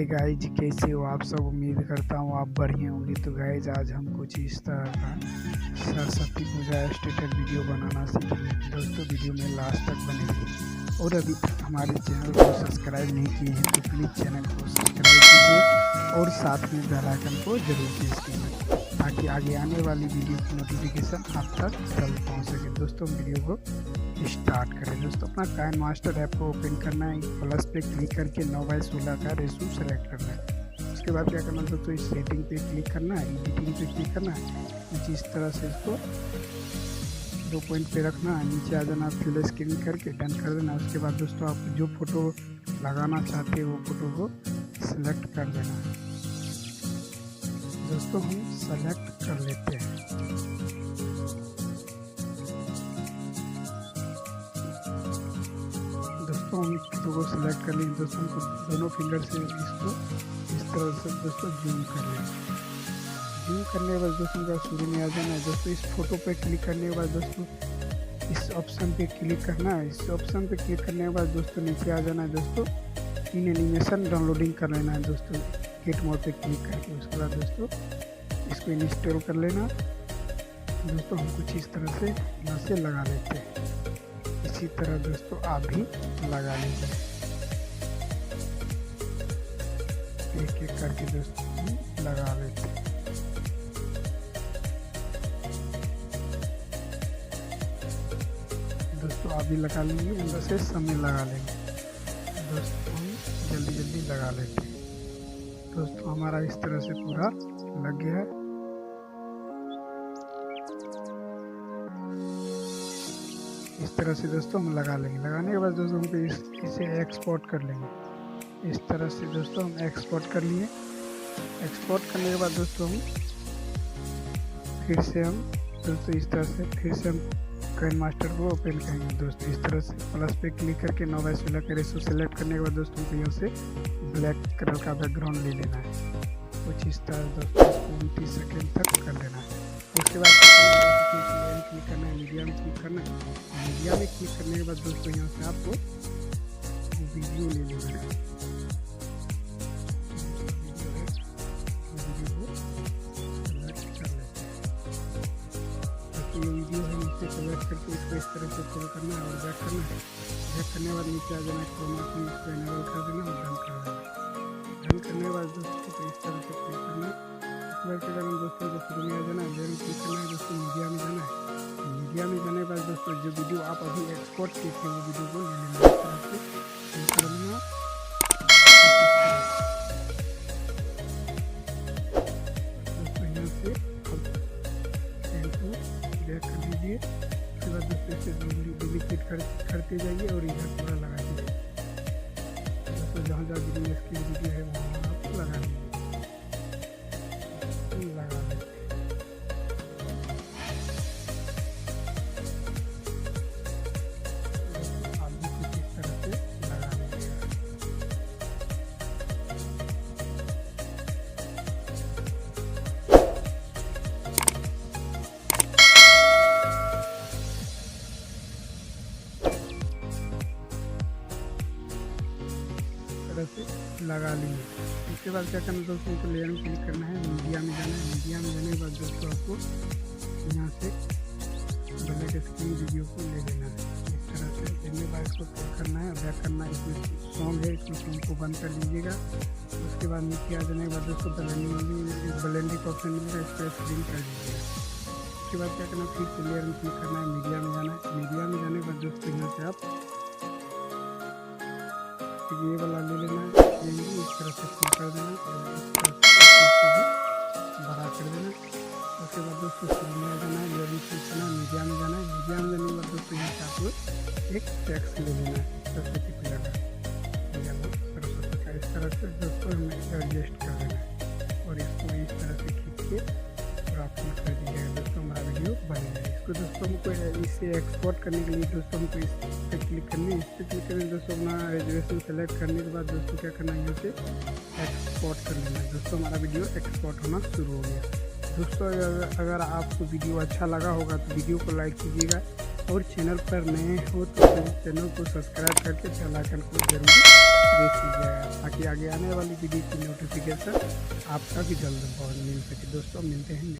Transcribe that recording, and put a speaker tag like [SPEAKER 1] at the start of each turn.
[SPEAKER 1] Guys, कैसे हो आप सब। उम्मीद करता हूँ आप बढ़िया होंगे। तो गाइज आज हम कुछ इस तरह का सरस्वती पूजा स्टेटस वीडियो बनाना सीखेंगे। दोस्तों वीडियो में लास्ट तक बने रहिए और अभी तक हमारे चैनल को सब्सक्राइब नहीं किए हैं तो प्लीज़ चैनल को सब्सक्राइब कीजिए और साथ में बेल आइकन को जरूर प्रेस कीजिए ताकि आगे आने वाली वीडियो की नोटिफिकेशन आप तक जल्द पहुँच सके। दोस्तों वीडियो को स्टार्ट करें। दोस्तों अपना काइनमास्टर ऐप को ओपन करना है, प्लस पे क्लिक करके 9:16 का रेशो सेलेक्ट करना है। उसके बाद क्या करना है दोस्तों, इस सेटिंग पे क्लिक करना है, एडिटिंग पे क्लिक करना है, कुछ इस तरह से इसको 2 पॉइंट पे रखना है, नीचे आ जाना, फिल स्क्रीन करके डन कर देना। उसके बाद दोस्तों आप जो फोटो लगाना चाहते हो वो फोटो को सिलेक्ट कर देना है। दोस्तों हम सेलेक्ट कर लेते हैं। दोस्तों हम फोटो को सिलेक्ट कर लिए। दोस्तों हमको दोनों फिंगर से इसको इस तरह से दोस्तों जूम कर लें। जूम करने के बाद दोस्तों का शुरू में आ जाना है। दोस्तों इस फोटो पे क्लिक करने के बाद दोस्तों इस ऑप्शन पे क्लिक करना है। इस ऑप्शन पे क्लिक करने के बाद दोस्तों नीचे आ जाना है। दोस्तों इन एनिमेशन डाउनलोडिंग कर लेना है। दोस्तों गेट मोड पे क्लिक करके उसके बाद दोस्तों इसको इंस्टॉल कर लेना। दोस्तों हम कुछ इस तरह से यहाँ से लगा लेते हैं। इसी तरह दोस्तों आप भी लगा लीजिए, एक एक करके दोस्तों हम लगा लेते हैं। दोस्तों आप भी लगा लेंगे, अंदर से समय लगा लेंगे। दोस्तों हम जल्दी जल्दी लगा लेते हैं। दोस्तों हमारा इस तरह से पूरा लग गया है। इस तरह से दोस्तों हम लगा लेंगे। लगाने के बाद दोस्तों हमको इसे एक्सपोर्ट कर लेंगे। इस तरह से दोस्तों हम एक्सपोर्ट कर लिए। एक्सपोर्ट करने के बाद दोस्तों हम फिर से दोस्तों इस तरह से फिर से हम काइनमास्टर को ओपन करेंगे। दोस्तों इस तरह से प्लस पे क्लिक करके 9:16 का रेशो सेलेक्ट करने के बाद दोस्तों को यहाँ से ब्लैक कलर का बैकग्राउंड ले लेना है। कुछ इस तरह दोस्तों 29 सेकेंड तक कर लेना है। उसके बाद क्लिक करना है, मीडिया में क्लिक करना है। मीडिया में क्लिक करने के बाद दोस्तों यहाँ से आपको वीडियो ले लेना है। ये वीडियो है, नीचे सेलेक्ट करके इसको इस तरह से खोल करना है और बैक करना है। बैक करने के बाद नीचे आ जाना है, क्रोमा की इसको इनेबल कर देना और डन कर देना। डन करने के बाद दोस्तों इस तरह से क्लिक करना है। उसके बाद क्या करना है दोस्तों को शुरू में आ जाना है, लेयर में क्लिक करना है। दोस्तों मीडिया में जाना है। मीडिया में जाने के बाद दोस्तों जो वीडियो आप अभी एक्सपोर्ट किए थे वो वीडियो को ले लेना। इस तरह से कर लेना। दोस्तों यहाँ से बैक कर दीजिए। उसके बाद दोस्तों इसे डुप्लीकेट करते जाइए और इधर पूरा लगा दीजिए। दोस्तों जहाँ जहाँ वीडियो इसकी वीडियो है वहाँ आप लगा दीजिए। लगा लेते आप भी कुछ इस तरह से लगा लीजिएगा। से लगा लिए। उसके बाद क्या करना है दोस्तों को लेयर में क्लिक करना है, मीडिया में जाना है। मीडिया में जाने के बाद दोस्तों आपको यहाँ से ब्लैक स्क्रीन वीडियो को ले लेना है। इस तरह से लेने के बाद इसको पुल करना है, बैक करना है। इसमें सॉन्ग है, इसमें सॉन्ग को बंद कर लीजिएगा। उसके बाद नीचे आ जाने के बाद दोस्तों ब्लेंडिंग ऑप्शन मिलेगा, इस पर स्क्रीन कर लीजिएगा। उसके बाद क्या करना है, फिर से लेयर में क्लिक करना है, मीडिया में जाना है। मीडिया में जाने के बाद दोस्तों यहाँ से आप ये वाला ले लेना है, इस तरह से फिल कर देना और इस तरह से बड़ा कर देना। उसके बाद दोस्तों शुरू में आ जाना है, लेयर में क्लिक करना है, मीडिया में जाना है। मीडिया में जाने के बाद दोस्तों यहाँ से आपको एक टेक्स्ट ले लेना है, सरस्वती पूजा का, सरस्वती का। इस तरह से दोस्तों हमें एडजस्ट कर देना है और इसको इस तरह से खींच के और आप क्लिक कर दीजिएगा। दोस्तों हमारा वीडियो बनेगा। इसको दोस्तों हमको इसे एक्सपोर्ट करने के लिए दोस्तों हमको इस पर क्लिक करनी है। इस पर क्लिक करने दोस्तों अपना रेजोल्यूशन सेलेक्ट करने के बाद दोस्तों क्या करना है, यहाँ से एक्सपोर्ट कर लेना है। दोस्तों हमारा वीडियो एक्सपोर्ट होना शुरू हो गया। दोस्तों अगर आपको वीडियो अच्छा लगा होगा तो वीडियो को लाइक कीजिएगा, और चैनल पर नए हो तो चैनल को सब्सक्राइब करके बेल आइकन को जरूर प्रेस कीजिएगा ताकि आगे आने वाली वीडियो की नोटिफिकेशन आपका भी जल्द मिल सके। दोस्तों मिलते हैं।